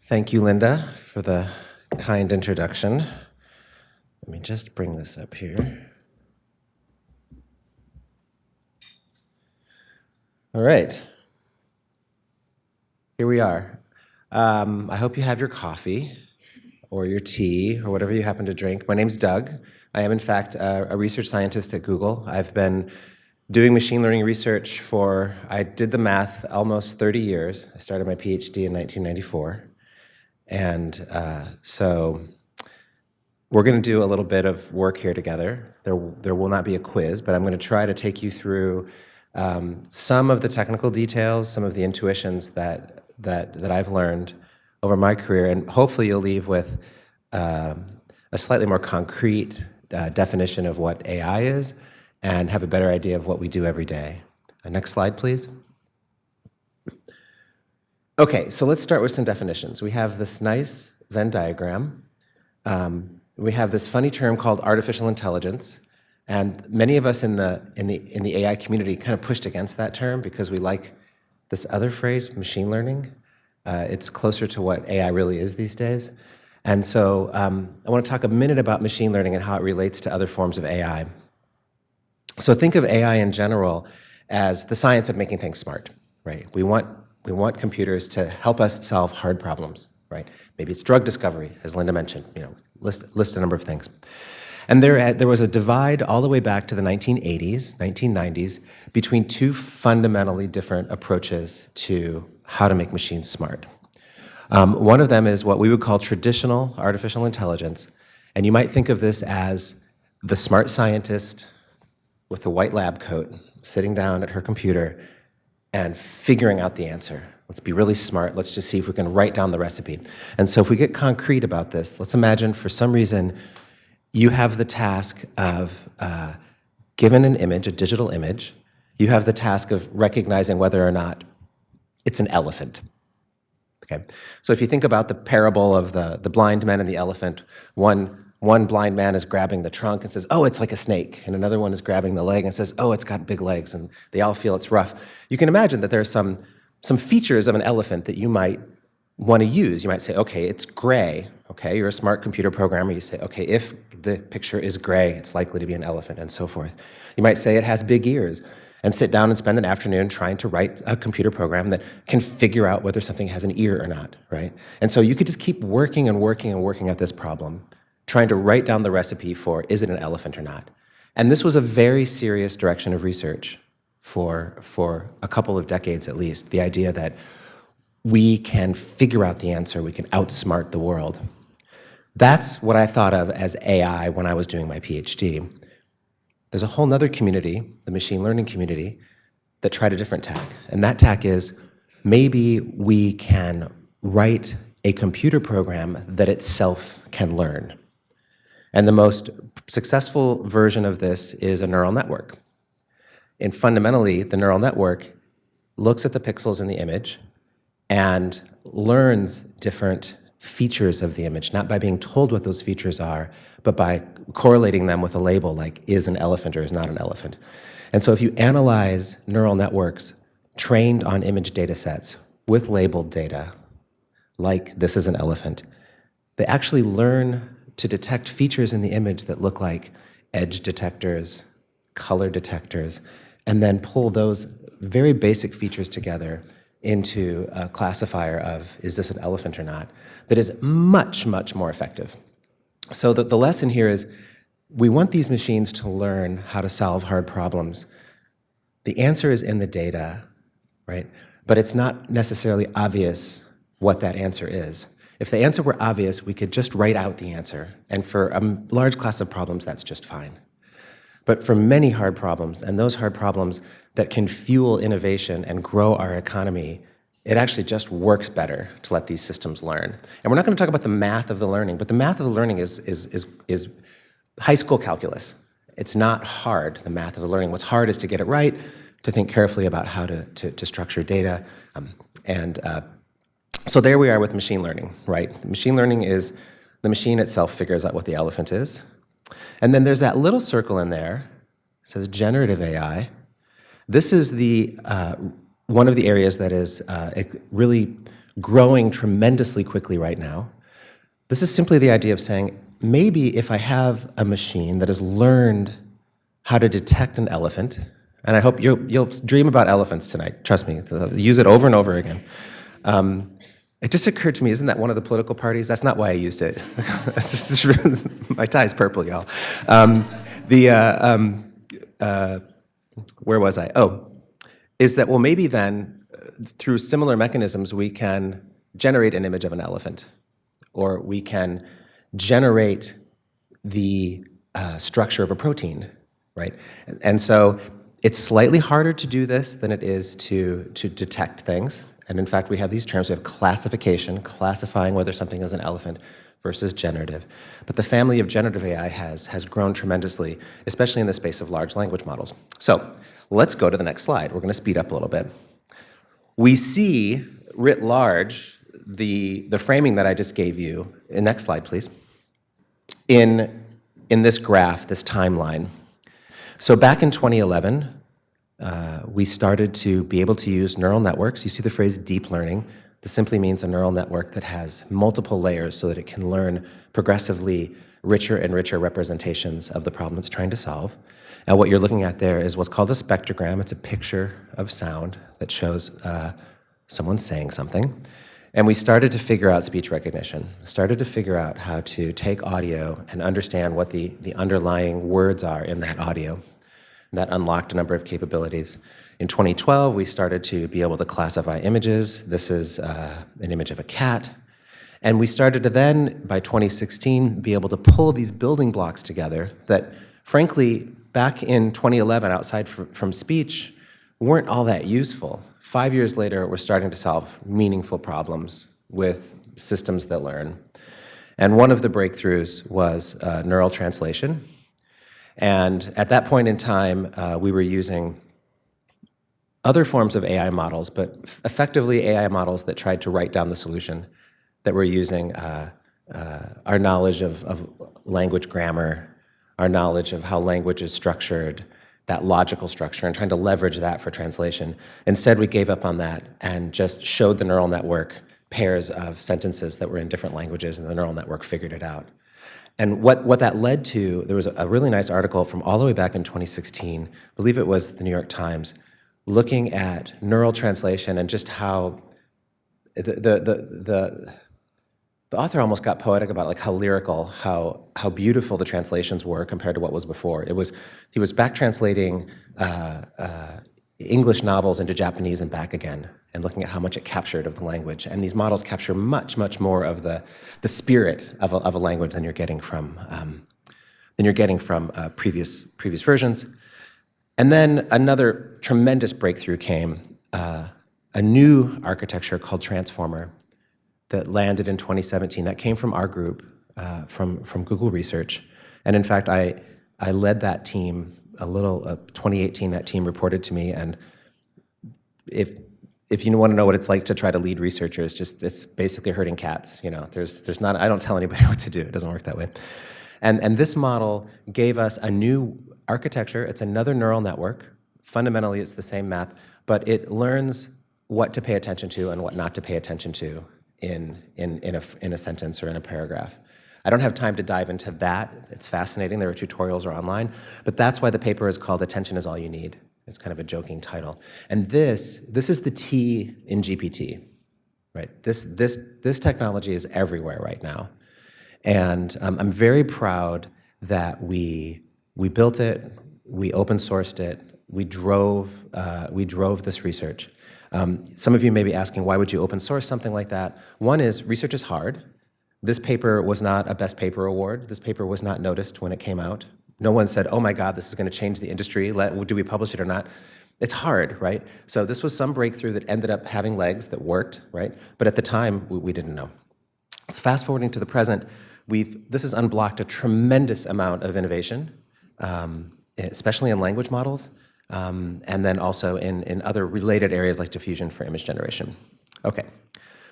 Thank you, Linda, for the kind introduction. Let me just bring this up here. All right. Here we are. I hope you have your coffee or your tea or whatever you happen to drink. My name's Doug. I am, in fact, a research scientist at Google. I've been doing machine learning research for, I did the math, almost 30 years. I started my PhD in 1994. And so we're going to do a little bit of work here together. There will not be a quiz, but I'm going to try to take you through some of the technical details, some of the intuitions that I've learned over my career, and hopefully you'll leave with a slightly more concrete definition of what AI is and have a better idea of what we do every day. Next slide, please. Okay, so let's start with some definitions. We have this nice Venn diagram. We have this funny term called artificial intelligence, and many of us in the AI community kind of pushed against that term because we like this other phrase, machine learning. It's closer to what AI really is these days. And so I want to talk a minute about machine learning and how it relates to other forms of AI. So think of AI in general as the science of making things smart, right? We want computers to help us solve hard problems, right? Maybe it's drug discovery, as Linda mentioned, list a number of things. And there was a divide all the way back to the 1980s, 1990s, between two fundamentally different approaches to how to make machines smart. One of them is what we would call traditional artificial intelligence, and you might think of this as the smart scientist with the white lab coat sitting down at her computer and figuring out the answer. Let's be really smart. Let's just see if we can write down the recipe. And so if we get concrete about this, let's imagine for some reason you have the task of, given an image, a digital image, you have the task of recognizing whether or not it's an elephant. Okay. So if you think about the parable of the blind man and the elephant, one blind man is grabbing the trunk and says, oh, it's like a snake. And another one is grabbing the leg and says, oh, it's got big legs. And they all feel it's rough. You can imagine that there are some features of an elephant that you might want to use. You might say, okay, it's gray. Okay, you're a smart computer programmer. You say, okay, if the picture is gray, it's likely to be an elephant, and so forth. You might say it has big ears, and sit down and spend an afternoon trying to write a computer program that can figure out whether something has an ear or not, right? And so you could just keep working and working and working at this problem, trying to write down the recipe for, is it an elephant or not? And this was a very serious direction of research for a couple of decades at least, the idea that we can figure out the answer, we can outsmart the world. That's what I thought of as AI when I was doing my PhD. There's a whole nother community, the machine learning community, that tried a different tack. And that tack is, maybe we can write a computer program that itself can learn. And the most successful version of this is a neural network. And fundamentally, the neural network looks at the pixels in the image and learns different features of the image, not by being told what those features are, but by correlating them with a label like is an elephant or is not an elephant. And so if you analyze neural networks trained on image data sets with labeled data, like this is an elephant, they actually learn to detect features in the image that look like edge detectors, color detectors, and then pull those very basic features together into a classifier of, is this an elephant or not, that is much, much more effective. So the lesson here is, we want these machines to learn how to solve hard problems. The answer is in the data, right? But it's not necessarily obvious what that answer is. If the answer were obvious, we could just write out the answer. And for a large class of problems, that's just fine. But for many hard problems, and those hard problems that can fuel innovation and grow our economy, it actually just works better to let these systems learn. And we're not going to talk about the math of the learning, but the math of the learning is high school calculus. It's not hard, the math of the learning. What's hard is to get it right, to think carefully about how to structure data. So there we are with machine learning, right? Machine learning is the machine itself figures out what the elephant is. And then there's that little circle in there, it says generative AI. This is one of the areas that is really growing tremendously quickly right now. This is simply the idea of saying, maybe if I have a machine that has learned how to detect an elephant, and I hope you'll dream about elephants tonight, trust me, use it over and over again. It just occurred to me, isn't that one of the political parties? That's not why I used it. My tie's purple, y'all. Where was I? Oh, is that, well, maybe then, through similar mechanisms, we can generate an image of an elephant, or we can generate the structure of a protein, right? And so it's slightly harder to do this than it is to detect things. And in fact, we have these terms. We have classification, classifying whether something is an elephant, versus generative. But the family of generative AI has grown tremendously, especially in the space of large language models. So let's go to the next slide. We're going to speed up a little bit. We see, writ large, the framing that I just gave you. Next slide, please. In this graph, this timeline. So back in 2011, we started to be able to use neural networks. You see the phrase deep learning. This simply means a neural network that has multiple layers so that it can learn progressively richer and richer representations of the problem it's trying to solve. Now what you're looking at there is what's called a spectrogram. It's a picture of sound that shows someone saying something. And we started to figure out speech recognition, started to figure out how to take audio and understand what the underlying words are in that audio. That unlocked a number of capabilities. In 2012, we started to be able to classify images. This is an image of a cat. And we started to then, by 2016, be able to pull these building blocks together that, frankly, back in 2011, outside from speech, weren't all that useful. 5 years later, we're starting to solve meaningful problems with systems that learn. And one of the breakthroughs was neural translation. And at that point in time, we were using other forms of AI models, but effectively AI models that tried to write down the solution, that were using our knowledge of language grammar, our knowledge of how language is structured, that logical structure, and trying to leverage that for translation. Instead, we gave up on that and just showed the neural network pairs of sentences that were in different languages, and the neural network figured it out. And what that led to, there was a really nice article from all the way back in 2016, I believe it was the New York Times, looking at neural translation and just how the author almost got poetic about like how lyrical, how beautiful the translations were compared to what was before. He was back translating English novels into Japanese and back again, and looking at how much it captured of the language. And these models capture much, much more of the spirit of a language than you're getting from previous versions. And then another tremendous breakthrough came, a new architecture called Transformer that landed in 2017. That came from our group, from Google Research. And in fact, I led that team 2018, that team reported to me, and if you want to know what it's like to try to lead researchers, it's basically herding cats. You know, there's not, I don't tell anybody what to do. It doesn't work that way. And this model gave us a new architecture. It's another neural network. Fundamentally, it's the same math, but it learns what to pay attention to and what not to pay attention to in a sentence or in a paragraph. I don't have time to dive into that. It's fascinating. There are tutorials or online, but that's why the paper is called "Attention is All You Need." It's kind of a joking title. And this is the T in GPT, right? This technology is everywhere right now. And I'm very proud that we built it, we open sourced it, we drove this research. Some of you may be asking, why would you open source something like that? One is, research is hard. This paper was not a Best Paper Award. This paper was not noticed when it came out. No one said, oh my God, this is going to change the industry. Do we publish it or not? It's hard, right? So this was some breakthrough that ended up having legs, that worked, right? But at the time, we didn't know. So fast forwarding to the present, this has unblocked a tremendous amount of innovation, especially in language models, and then also in other related areas like diffusion for image generation. Okay,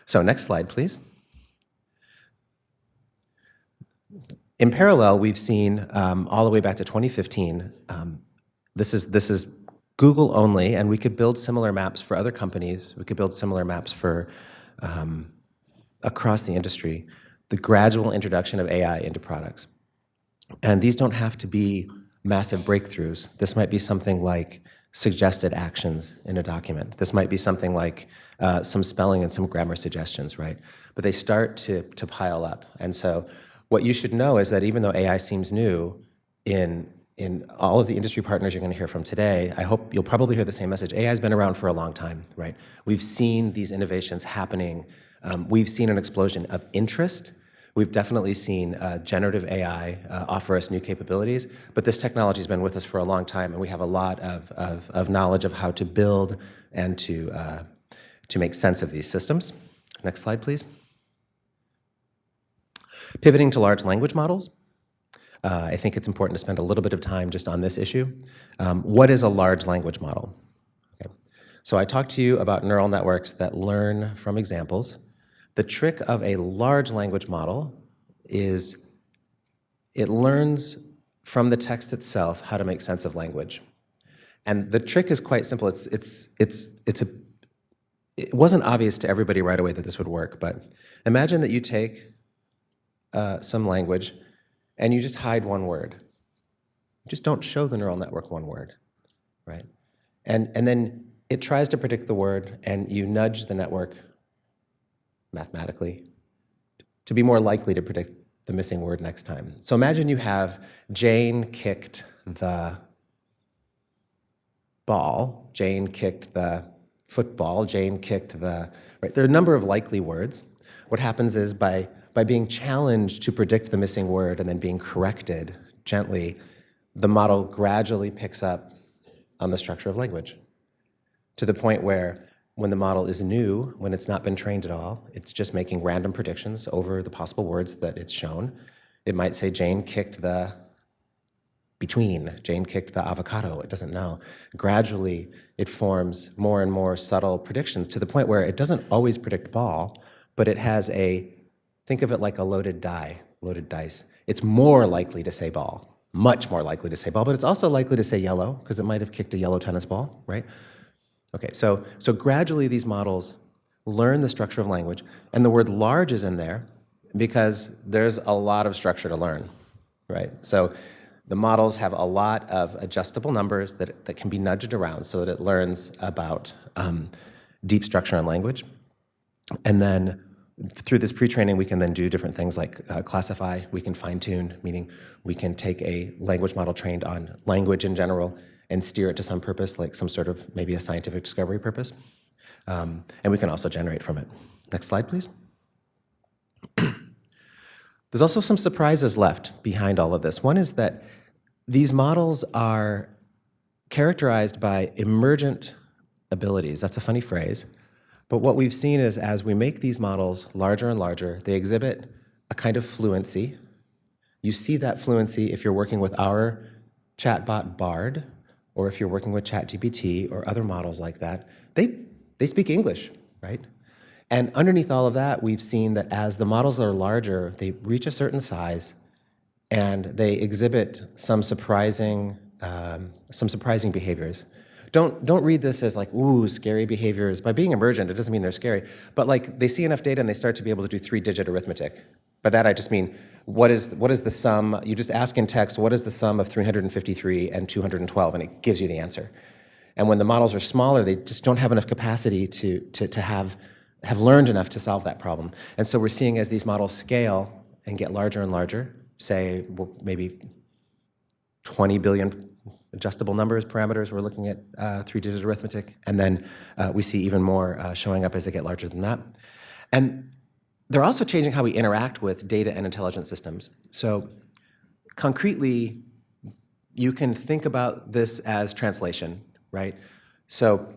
so next slide, please. In parallel, we've seen all the way back to 2015, this is Google only, and we could build similar maps for other companies. We could build similar maps for across the industry, the gradual introduction of AI into products. And these don't have to be massive breakthroughs. This might be something like suggested actions in a document. This might be something like some spelling and some grammar suggestions, right? But they start to pile up. And so what you should know is that even though AI seems new, in all of the industry partners you're going to hear from today, I hope you'll probably hear the same message. AI has been around for a long time, right? We've seen these innovations happening. We've seen an explosion of interest. We've definitely seen generative AI offer us new capabilities, but this technology has been with us for a long time, and we have a lot of knowledge of how to build and to make sense of these systems. Next slide, please. Pivoting to large language models. I think it's important to spend a little bit of time just on this issue. What is a large language model? Okay. So I talked to you about neural networks that learn from examples. The trick of a large language model is it learns from the text itself how to make sense of language. And the trick is quite simple. It wasn't obvious to everybody right away that this would work, but imagine that you take some language and you just hide one word. Just don't show the neural network one word, right? And then it tries to predict the word, and you nudge the network mathematically to be more likely to predict the missing word next time. So imagine you have Jane kicked the ball, Jane kicked the football, Jane kicked the, right? There are a number of likely words. What happens is by being challenged to predict the missing word and then being corrected gently, the model gradually picks up on the structure of language to the point where when the model is new, when it's not been trained at all, it's just making random predictions over the possible words that it's shown. It might say Jane kicked the between, Jane kicked the avocado, it doesn't know. Gradually, it forms more and more subtle predictions to the point where it doesn't always predict ball, but it has think of it like a loaded dice. It's more likely to say ball, much more likely to say ball, but it's also likely to say yellow, because it might have kicked a yellow tennis ball, right? Okay, so gradually these models learn the structure of language, and the word large is in there because there's a lot of structure to learn, right? So the models have a lot of adjustable numbers that can be nudged around so that it learns about deep structure in language. And then through this pre-training, we can then do different things like classify. We can fine-tune, meaning we can take a language model trained on language in general and steer it to some purpose, like some sort of maybe a scientific discovery purpose. And we can also generate from it. Next slide, please. There's also some surprises left behind all of this. One is that these models are characterized by emergent abilities. That's a funny phrase. But what we've seen is as we make these models larger and larger, they exhibit a kind of fluency. You see that fluency if you're working with our chatbot Bard, or if you're working with ChatGPT or other models like that. They speak English, right? And underneath all of that, we've seen that as the models are larger, they reach a certain size, and they exhibit some surprising behaviors. Don't read this as like, ooh, scary behaviors. By being emergent, it doesn't mean they're scary. But like they see enough data and they start to be able to do 3-digit arithmetic. By that I just mean, what is the sum? You just ask in text, what is the sum of 353 and 212? And it gives you the answer. And when the models are smaller, they just don't have enough capacity to have learned enough to solve that problem. And so we're seeing as these models scale and get larger and larger, say maybe 20 billion adjustable numbers, parameters, we're looking at 3-digit arithmetic, and then we see even more showing up as they get larger than that. And they're also changing how we interact with data and intelligent systems. So concretely, you can think about this as translation, right? So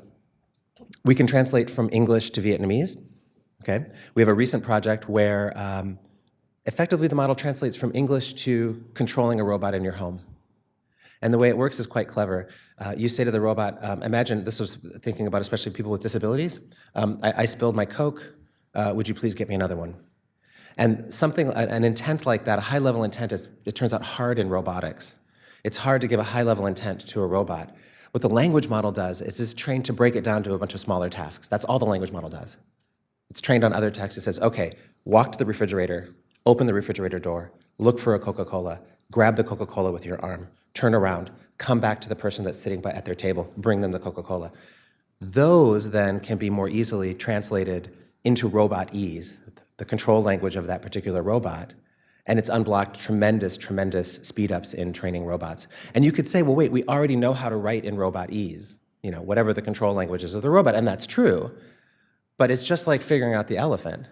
we can translate from English to Vietnamese, okay? We have a recent project where effectively the model translates from English to controlling a robot in your home. And the way it works is quite clever. You say to the robot, imagine, this was thinking about especially people with disabilities, I spilled my Coke, would you please get me another one? And an intent like that, a high-level intent, it turns out hard in robotics. It's hard to give a high-level intent to a robot. What the language model does is it's trained to break it down to a bunch of smaller tasks. That's all the language model does. It's trained on other text. It says, okay, walk to the refrigerator, open the refrigerator door, look for a Coca-Cola, grab the Coca-Cola with your arm, turn around, come back to the person that's sitting at their table, bring them the Coca-Cola. Those then can be more easily translated into robot-ese, the control language of that particular robot, and it's unblocked tremendous, tremendous speed-ups in training robots. And you could say, well, wait, we already know how to write in robot-ese, whatever the control language is of the robot, and that's true, but it's just like figuring out the elephant.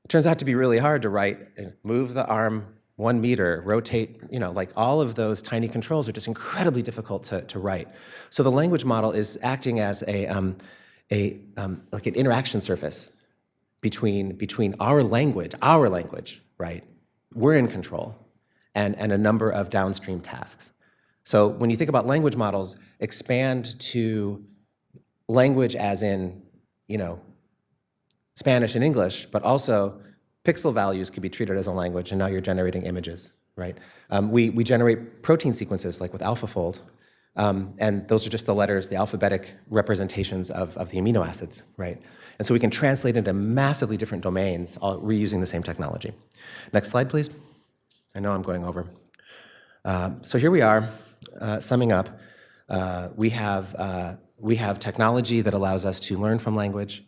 It turns out to be really hard to write, move the arm 1 meter, rotate, like all of those tiny controls are just incredibly difficult to write. So the language model is acting as like an interaction surface between our language, right? We're in control, and a number of downstream tasks. So when you think about language models, expand to language as in, Spanish and English, but also pixel values could be treated as a language, and now you're generating images, right? We generate protein sequences, like with AlphaFold, and those are just the letters, the alphabetic representations of the amino acids, right? And so we can translate into massively different domains, all reusing the same technology. Next slide, please. I know I'm going over. So here we are, summing up. We have technology that allows us to learn from language.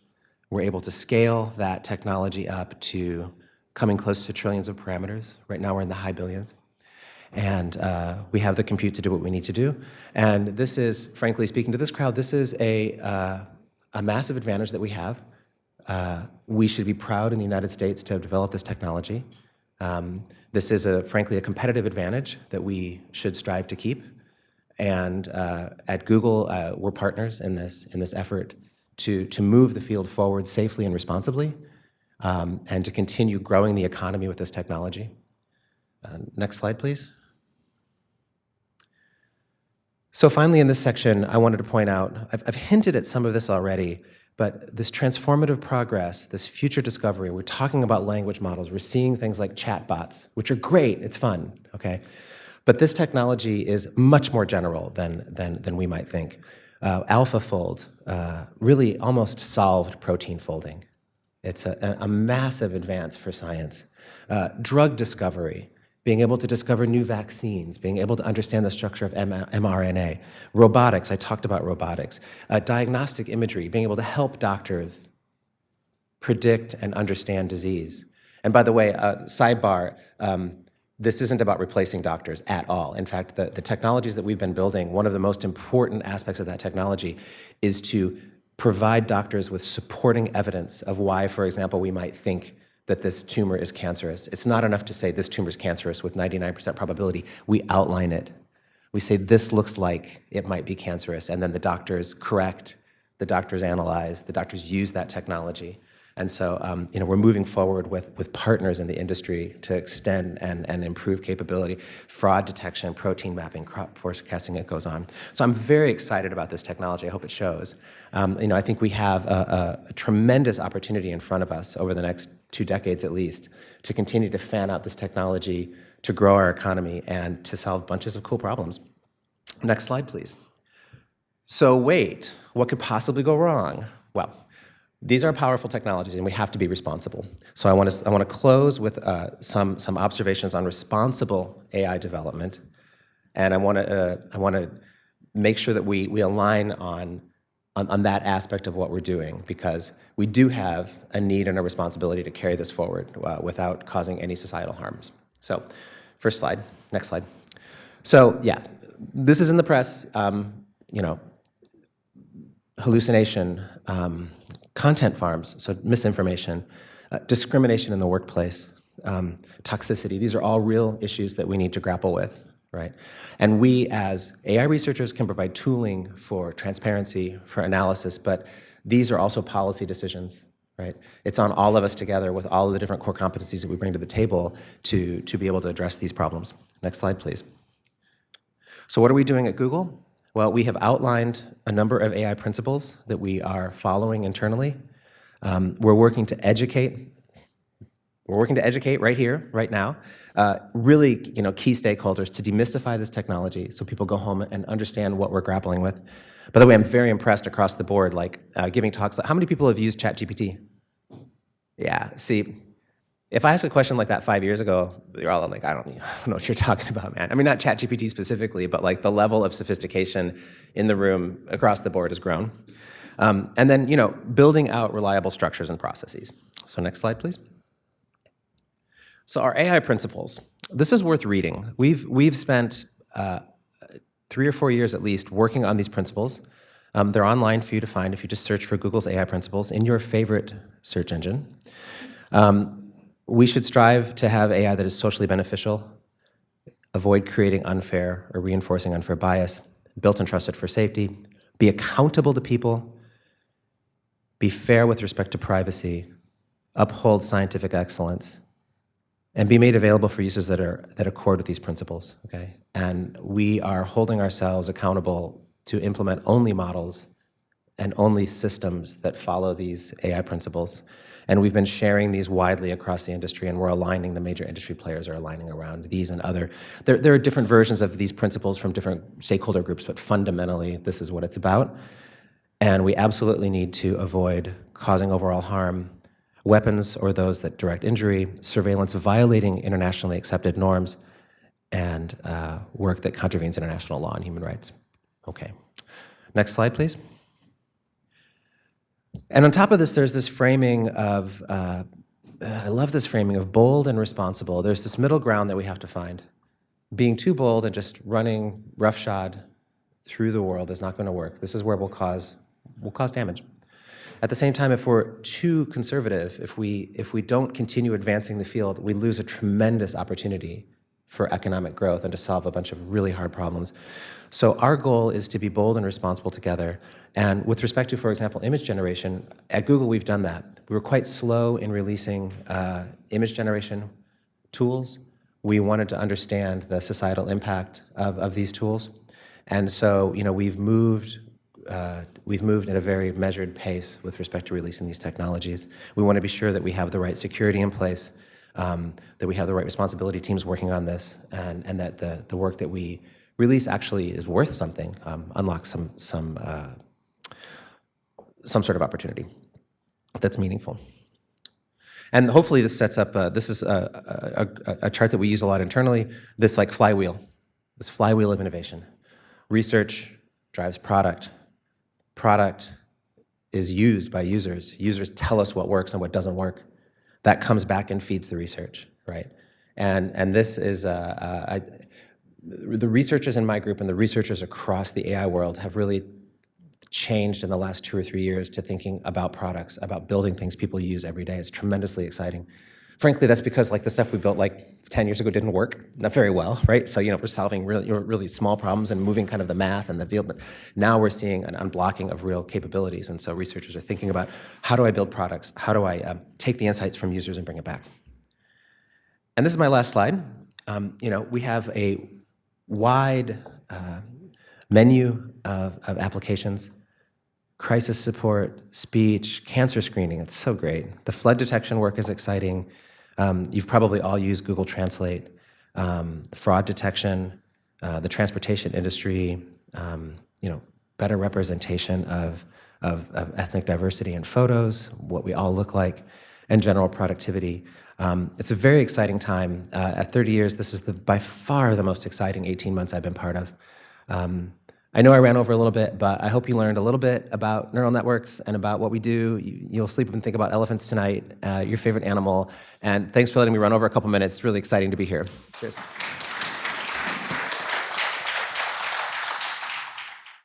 We're able to scale that technology up to coming close to trillions of parameters. Right now we're in the high billions. And we have the compute to do what we need to do. And this is, frankly, speaking to this crowd, this is a massive advantage that we have. We should be proud in the United States to have developed this technology. This is, frankly, a competitive advantage that we should strive to keep. And at Google, we're partners in this effort to move the field forward safely and responsibly, and to continue growing the economy with this technology. Next slide, please. So finally, in this section, I wanted to point out, I've hinted at some of this already, but this transformative progress, this future discovery, we're talking about language models, we're seeing things like chatbots, which are great, it's fun, okay? But this technology is much more general than we might think. AlphaFold really almost solved protein folding. It's a massive advance for science. Drug discovery, being able to discover new vaccines, being able to understand the structure of mRNA. Robotics, I talked about robotics. Diagnostic imagery, being able to help doctors predict and understand disease. And by the way, sidebar, this isn't about replacing doctors at all. In fact, the technologies that we've been building, one of the most important aspects of that technology is to provide doctors with supporting evidence of why, for example, we might think that this tumor is cancerous. It's not enough to say this tumor is cancerous with 99% probability. We outline it. We say this looks like it might be cancerous, and then the doctors correct, the doctors analyze, the doctors use that technology. And so we're moving forward with partners in the industry to extend and improve capability, fraud detection, protein mapping, crop forecasting, it goes on. So I'm very excited about this technology. I hope it shows. I think we have a tremendous opportunity in front of us over the next 2 decades at least to continue to fan out this technology, to grow our economy, and to solve bunches of cool problems. Next slide, please. So wait, what could possibly go wrong? Well, these are powerful technologies, and we have to be responsible. So I want to close with some observations on responsible AI development, and I want to make sure that we align on that aspect of what we're doing, because we do have a need and a responsibility to carry this forward without causing any societal harms. So, first slide, next slide. So yeah, this is in the press. Hallucination. Content farms, so misinformation, discrimination in the workplace, toxicity. These are all real issues that we need to grapple with, right? And we as AI researchers can provide tooling for transparency, for analysis, but these are also policy decisions, right? It's on all of us together with all of the different core competencies that we bring to the table to be able to address these problems. Next slide, please. So what are we doing at Google? Well, we have outlined a number of AI principles that we are following internally. We're working to educate. We're working to educate right here, right now, really, key stakeholders to demystify this technology so people go home and understand what we're grappling with. By the way, I'm very impressed across the board, giving talks. How many people have used ChatGPT? Yeah, see, if I asked a question like that 5 years ago, you're all like, I don't know what you're talking about, man. I mean, not ChatGPT specifically, but like the level of sophistication in the room across the board has grown. And then, building out reliable structures and processes. So next slide, please. So our AI principles, this is worth reading. We've spent 3 or 4 years at least working on these principles. They're online for you to find if you just search for Google's AI principles in your favorite search engine. We should strive to have AI that is socially beneficial, avoid creating unfair or reinforcing unfair bias, built and trusted for safety, be accountable to people, be fair with respect to privacy, uphold scientific excellence, and be made available for uses that accord with these principles, okay? And we are holding ourselves accountable to implement only models and only systems that follow these AI principles. And we've been sharing these widely across the industry, and we're aligning, the major industry players are aligning around these and other. There are different versions of these principles from different stakeholder groups, but fundamentally, this is what it's about. And we absolutely need to avoid causing overall harm, weapons or those that direct injury, surveillance violating internationally accepted norms, and work that contravenes international law and human rights. Okay. Next slide, please. And on top of this, there's this framing of, I love this framing of bold and responsible. There's this middle ground that we have to find. Being too bold and just running roughshod through the world is not going to work. This is where we'll cause damage. At the same time, if we're too conservative, if we don't continue advancing the field, we lose a tremendous opportunity for economic growth and to solve a bunch of really hard problems. So our goal is to be bold and responsible together. And with respect to, for example, image generation, at Google we've done that. We were quite slow in releasing image generation tools. We wanted to understand the societal impact of these tools. And so, we've moved at a very measured pace with respect to releasing these technologies. We want to be sure that we have the right security in place, that we have the right responsibility teams working on this, and that the work that we release actually is worth something, unlocks some sort of opportunity that's meaningful. And hopefully this sets up, this is a chart that we use a lot internally, this flywheel of innovation. Research drives product. Product is used by users. Users tell us what works and what doesn't work. That comes back and feeds the research, right? And this is, the researchers in my group and the researchers across the AI world have really changed in the last 2 or 3 years to thinking about products, about building things people use every day. It's tremendously exciting. Frankly, that's because the stuff we built 10 years ago didn't work, not very well, right? So we're solving really small problems and moving kind of the math and the field, but now we're seeing an unblocking of real capabilities, and so researchers are thinking about, how do I build products? How do I take the insights from users and bring it back? And this is my last slide. We have a wide menu of applications. Crisis support, speech, cancer screening, it's so great. The flood detection work is exciting. You've probably all used Google Translate. Fraud detection, the transportation industry, better representation of ethnic diversity in photos, what we all look like, and general productivity. It's a very exciting time. At 30 years, this is by far the most exciting 18 months I've been part of. I know I ran over a little bit, but I hope you learned a little bit about neural networks and about what we do. You'll sleep and think about elephants tonight, your favorite animal. And thanks for letting me run over a couple minutes. It's really exciting to be here. Cheers.